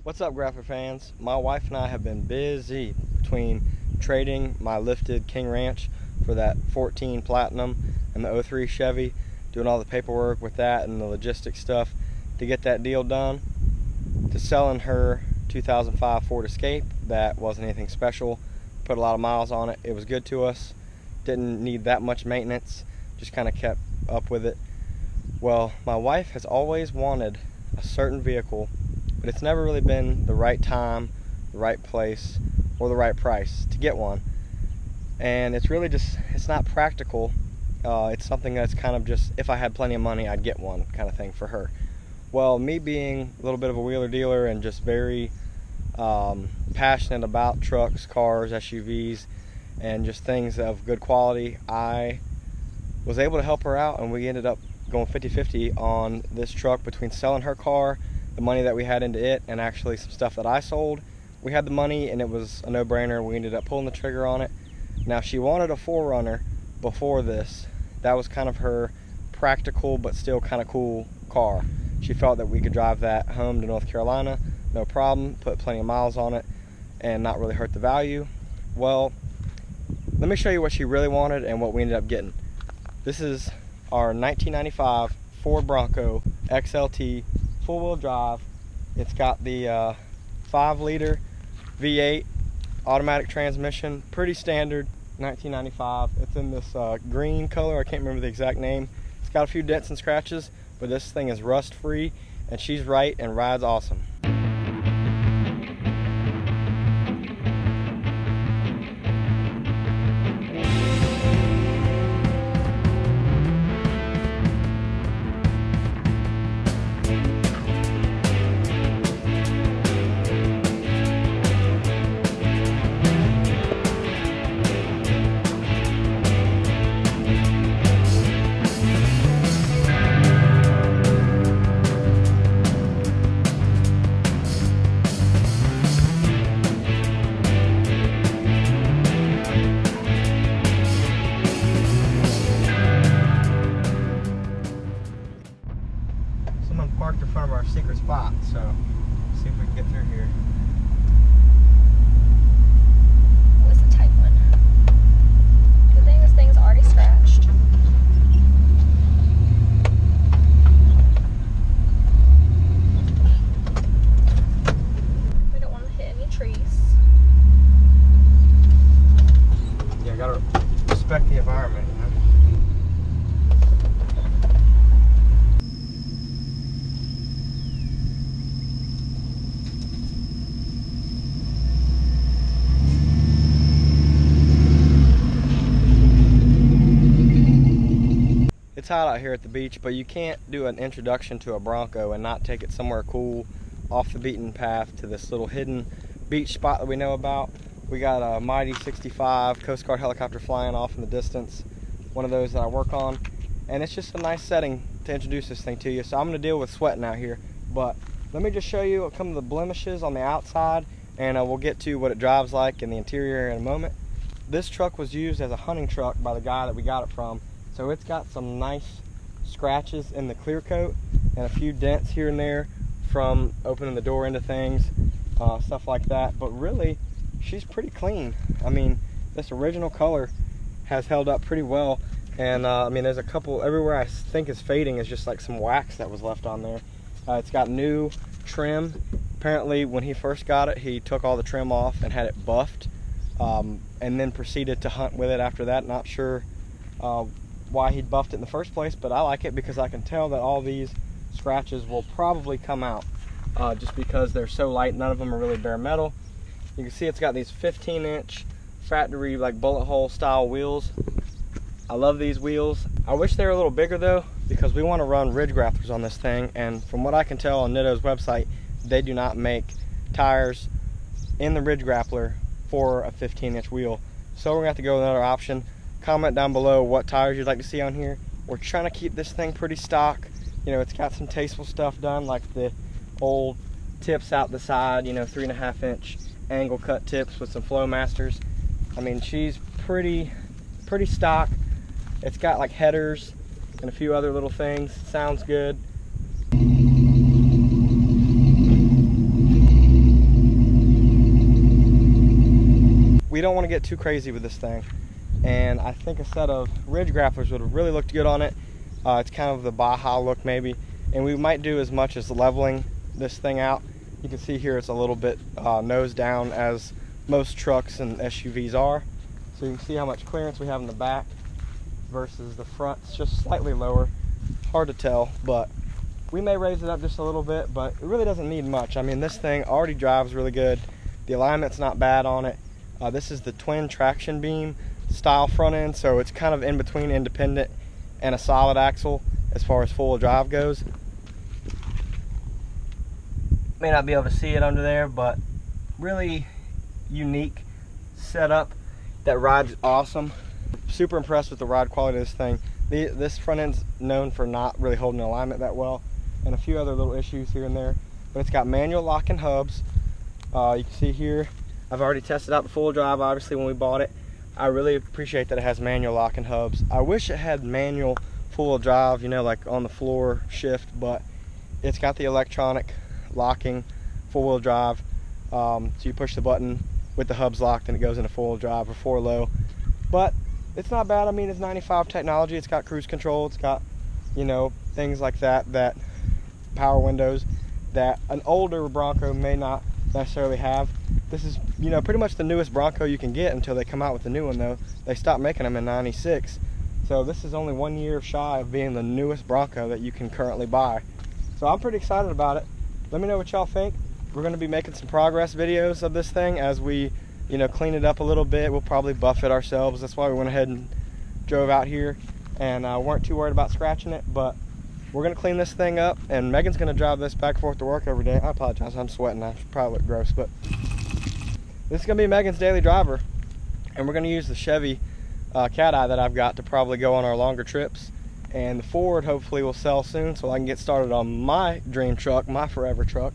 What's up, Grapper fans? My wife and I have been busy between trading my lifted King Ranch for that 14 Platinum and the 03 Chevy, doing all the paperwork with that and the logistics stuff to get that deal done, to selling her 2005 Ford Escape that wasn't anything special, put a lot of miles on it. It was good to us, didn't need that much maintenance, just kind of kept up with it. Well, my wife has always wanted a certain vehicle, but it's never really been the right time, the right place, or the right price to get one. And it's really just, it's not practical. It's something that's kind of just, if I had plenty of money, I'd get one kind of thing for her. Well, me being a little bit of a wheeler dealer and just very passionate about trucks, cars, SUVs, and just things of good quality, I was able to help her out, and we ended up going 50-50 on this truck between selling her car, the money that we had into it, and actually some stuff that I sold. We had the money and it was a no-brainer. We ended up pulling the trigger on it. Now, she wanted a 4Runner before this. That was kind of her practical but still kind of cool car. She felt that we could drive that home to North Carolina, no problem, put plenty of miles on it and not really hurt the value. Well, let me show you what she really wanted and what we ended up getting. This is our 1995 Ford Bronco XLT full-wheel drive. It's got the 5-liter V8 automatic transmission, pretty standard 1995. It's in this green color. I can't remember the exact name. It's got a few dents and scratches, but this thing is rust-free, and she's right and rides awesome. Parked in front of our secret spot, so see if we can get through here. It was a tight one. Good thing this thing's already scratched. We don't want to hit any trees. Yeah, gotta respect the environment, you know? It's hot out here at the beach, but you can't do an introduction to a Bronco and not take it somewhere cool, off the beaten path to this little hidden beach spot that we know about. We got a Mighty 65 Coast Guard helicopter flying off in the distance, one of those that I work on, and it's just a nice setting to introduce this thing to you. So I'm going to deal with sweating out here, but let me just show you some of the blemishes on the outside, and we'll get to what it drives like in the interior in a moment. This truck was used as a hunting truck by the guy that we got it from. So it's got some nice scratches in the clear coat and a few dents here and there from opening the door into things, stuff like that. But really, she's pretty clean. I mean, this original color has held up pretty well. And I mean, there's a couple, everywhere I think is fading is just like some wax that was left on there. It's got new trim. Apparently, when he first got it, he took all the trim off and had it buffed, and then proceeded to hunt with it after that. Not sure why he buffed it in the first place, but I like it because I can tell that all these scratches will probably come out just because they're so light. None of them are really bare metal. You can see it's got these 15-inch factory like bullet hole style wheels. I love these wheels. I wish they were a little bigger though, because we want to run ridge grapplers on this thing, and from what I can tell on Nitto's website, they do not make tires in the ridge grappler for a 15-inch wheel. So we're gonna have to go with another option. Comment down below what tires you'd like to see on here. We're trying to keep this thing pretty stock. You know, it's got some tasteful stuff done, like the old tips out the side, you know, 3.5-inch angle cut tips with some Flowmasters. I mean, she's pretty stock. It's got like headers and a few other little things. Sounds good. we don't want to get too crazy with this thing. And I think a set of ridge grapplers would have really looked good on it. It's kind of the Baja look maybe. And we might do as much as leveling this thing out. You can see here it's a little bit nose down, as most trucks and SUVs are. So you can see how much clearance we have in the back versus the front. It's just slightly lower. Hard to tell, but we may raise it up just a little bit, but it really doesn't need much. I mean, this thing already drives really good. The alignment's not bad on it. This is the twin traction beam style front end, so it's kind of in between independent and a solid axle as far as full drive goes. May not be able to see it under there, but really unique setup that rides awesome. Super impressed with the ride quality of this thing. This front end's known for not really holding alignment that well, and a few other little issues here and there, but it's got manual locking hubs. You can see here I've already tested out the full drive obviously when we bought it. I really appreciate that it has manual locking hubs. I wish it had manual full drive, you know, like on the floor shift, but it's got the electronic locking four-wheel drive. So you push the button with the hubs locked and it goes into four-wheel drive or four low. But it's not bad. I mean, it's 95 technology. It's got cruise control. It's got, you know, things like that, that power windows that an older Bronco may not necessarily have. This is, you know, pretty much the newest Bronco you can get until they come out with the new one, though. They stopped making them in '96. So this is only 1 year shy of being the newest Bronco that you can currently buy. So I'm pretty excited about it. Let me know what y'all think. We're going to be making some progress videos of this thing as we, you know, clean it up a little bit. We'll probably buff it ourselves. That's why we went ahead and drove out here and weren't too worried about scratching it. But we're going to clean this thing up, and Megan's going to drive this back and forth to work every day. I apologize, I'm sweating. I probably look gross, but this is going to be Megan's daily driver, and we're going to use the Chevy Cat Eye that I've got to probably go on our longer trips, and the Ford hopefully will sell soon so I can get started on my dream truck, my forever truck.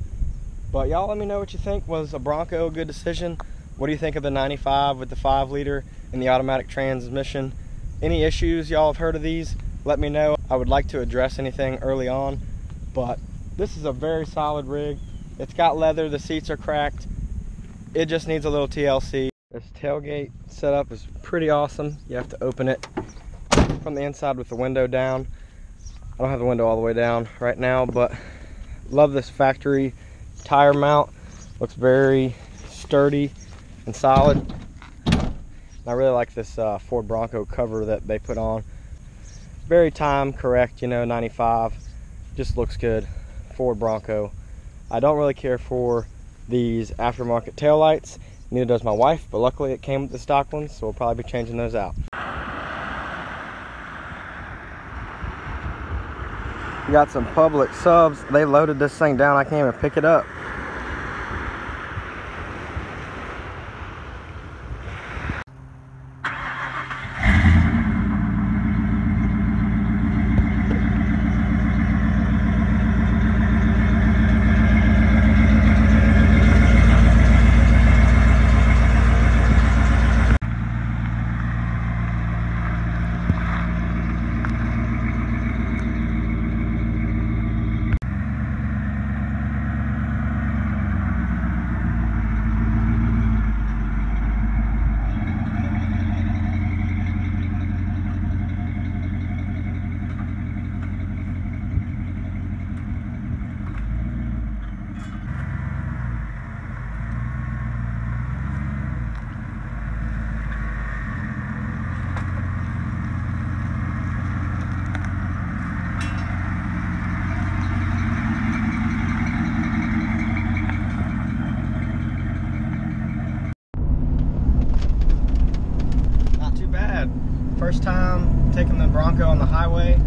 But y'all let me know what you think. Was a Bronco a good decision? What do you think of the 95 with the 5-liter and the automatic transmission? Any issues y'all have heard of these? Let me know. I would like to address anything early on, but this is a very solid rig. It's got leather, the seats are cracked. It just needs a little TLC. This tailgate setup is pretty awesome. You have to open it from the inside with the window down. I don't have the window all the way down right now, but love this factory tire mount. Looks very sturdy and solid. I really like this Ford Bronco cover that they put on. Very time correct, you know, 95. Just looks good. Ford Bronco. I don't really care for these aftermarket taillights. Neither does my wife, but luckily it came with the stock ones, so we'll probably be changing those out. We got some public subs. They loaded this thing down. I can't even pick it up. First time taking the Bronco on the highway.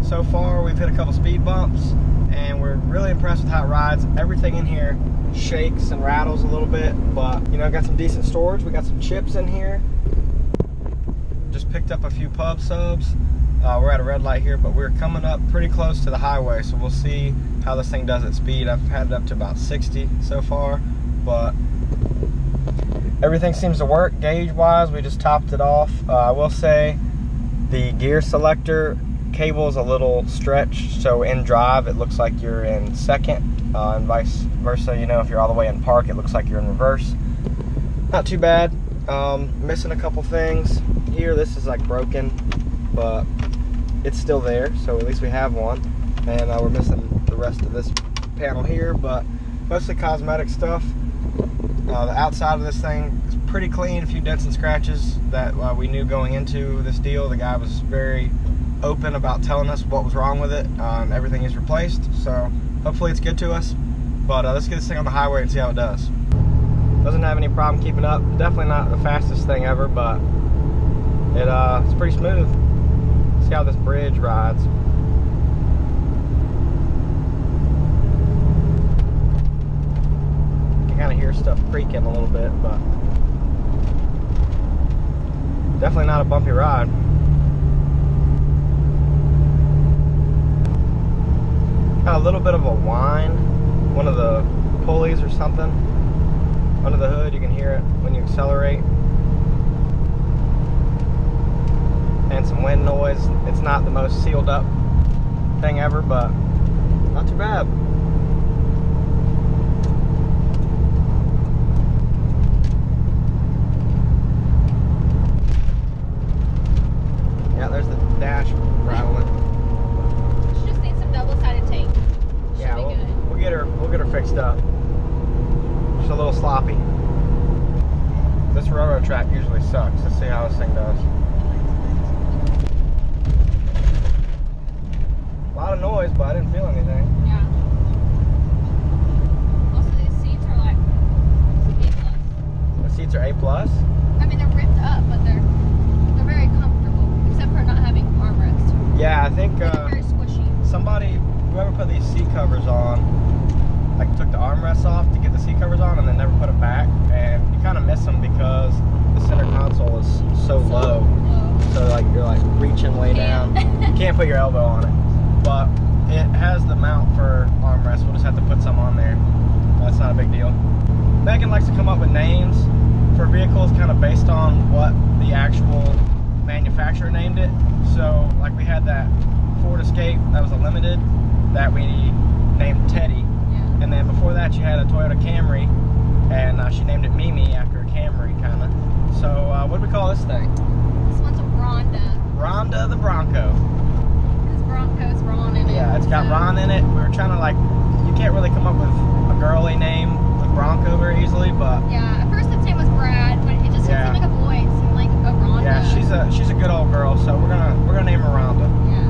So far we've hit a couple speed bumps and we're really impressed with how it rides. Everything in here shakes and rattles a little bit, but you know, got some decent storage. We got some chips in here. Just picked up a few pub subs. We're at a red light here, but we're coming up pretty close to the highway, so we'll see how this thing does at speed. I've had it up to about 60 so far, but everything seems to work gauge wise. We just topped it off. I will say the gear selector cable is a little stretched, so in drive it looks like you're in second, and vice versa. You know, if you're all the way in park it looks like you're in reverse. Not too bad. Missing a couple things here. This is like broken, but it's still there, so at least we have one. And we're missing the rest of this panel here, but mostly cosmetic stuff. The outside of this thing is pretty clean. A few dents and scratches that we knew going into this deal. The guy was very open about telling us what was wrong with it. Everything is replaced, so hopefully it's good to us. But let's get this thing on the highway and see how it does. Doesn't have any problem keeping up. Definitely not the fastest thing ever, but it's pretty smooth. See how this bridge rides. You kind of hear stuff creaking a little bit, but definitely not a bumpy ride. Got a little bit of a whine, one of the pulleys or something. Under the hood, you can hear it when you accelerate. And some wind noise. It's not the most sealed up thing ever, but not too bad. Yeah, there's the dash rattling. She just needs some double-sided tape. Yeah, we'll get her fixed up. Just a little sloppy. This railroad track usually sucks. Let's see how this thing does. A lot of noise, but I didn't feel anything. Yeah. Also, these seats are like A+. The seats are A+? I mean, they're ripped up, but they're very comfortable, except for not having armrest. Yeah, I think They're very squishy. whoever put these seat covers on, like took the armrests off to get the seat covers on and then never put it back, and you kind of miss them because the center console is so low. So like you're like reaching way down. You can't put your elbow on it, but it has the mount for armrests. We'll just have to put some on there. That's not a big deal. Megan likes to come up with names for vehicles kind of based on what the actual manufacturer named it. So like we had that Ford Escape that was a limited that we named Teddy. Yeah. And then before that you had a Toyota Camry, and she named it Mimi after a Camry kind of. So what do we call this thing? This one's a Rhonda. Rhonda the Bronco. Because Bronco's Ron in it. Yeah, it's got Ron in it. We were trying to like, you can't really come up with a girly name with Bronco very easily, but yeah, at first its name was Brad, but it just didn't seem like a boy. It seemed like a Rhonda. Yeah, she's a good old girl, so we're gonna name her Rhonda. Yeah.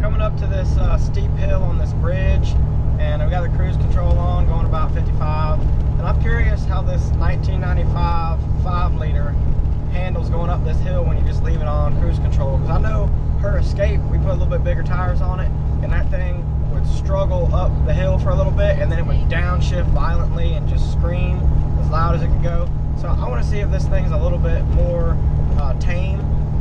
Coming up to this steep hill on this bridge, and we got the cruise control on, going about 55. And I'm curious how this 1995 5-liter handles going up this hill when you just leave it on cruise control. Because I know her Escape, we put a little bit bigger tires on it, and that thing would struggle up the hill for a little bit, and then it would downshift violently and just scream as loud as it could go. So I want to see if this thing's a little bit more tame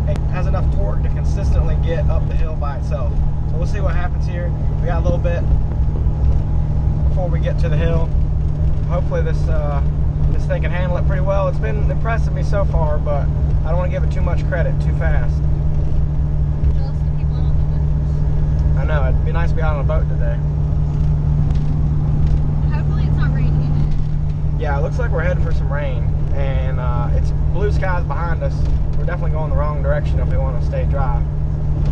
and has enough torque to consistently get up the hill by itself. So we'll see what happens here. We got a little bit before we get to the hill. Hopefully this thing can handle it pretty well. It's been impressing me so far, but I don't want to give it too much credit too fast. Jealous of the people on the boat. I know, it'd be nice to be out on a boat today. Hopefully it's not raining. Yeah, it looks like we're heading for some rain, and it's blue skies behind us. We're definitely going the wrong direction if we want to stay dry.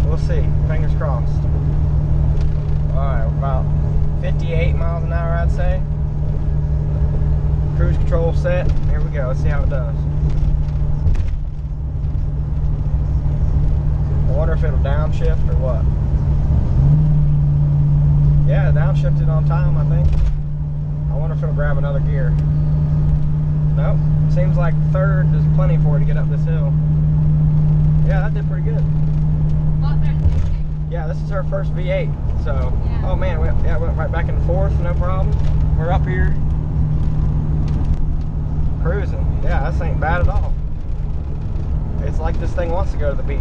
We'll see, fingers crossed. Alright, we're about 58 miles an hour, I'd say. Cruise control set. Here we go. Let's see how it does. I wonder if it'll downshift or what. Yeah, it downshifted on time, I think. I wonder if it'll grab another gear. Nope. Seems like third is plenty for it to get up this hill. Yeah, that did pretty good. A lot better than V8. Yeah, this is her first V8. So, yeah. Oh man, we went right back and forth, no problem. We're up here cruising. Yeah, this ain't bad at all. It's like this thing wants to go to the beach.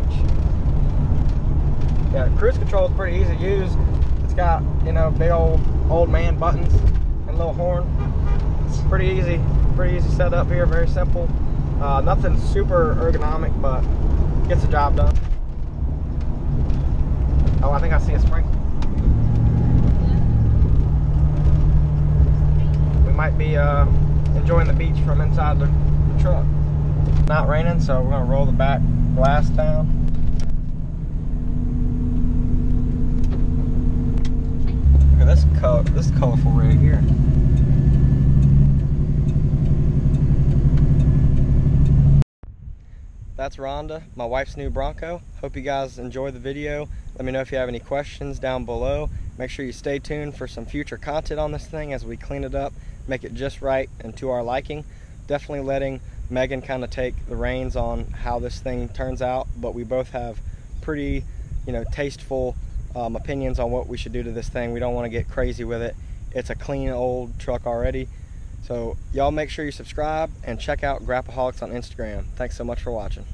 Yeah, cruise control is pretty easy to use. It's got, you know, big old man buttons and a little horn. It's pretty easy setup here, very simple. Nothing super ergonomic, but gets the job done. Oh, I think I see a sprinkler. We might be enjoying the beach from inside the truck. Not raining, so we're gonna roll the back glass down. Look at this colorful rig here. That's Rhonda, my wife's new Bronco. Hope you guys enjoy the video. Let me know if you have any questions down below. Make sure you stay tuned for some future content on this thing as we clean it up, make it just right and to our liking. Definitely letting Megan kind of take the reins on how this thing turns out, but we both have pretty, tasteful opinions on what we should do to this thing. We don't want to get crazy with it. It's a clean old truck already. So y'all make sure you subscribe and check out Grappaholics on Instagram. Thanks so much for watching.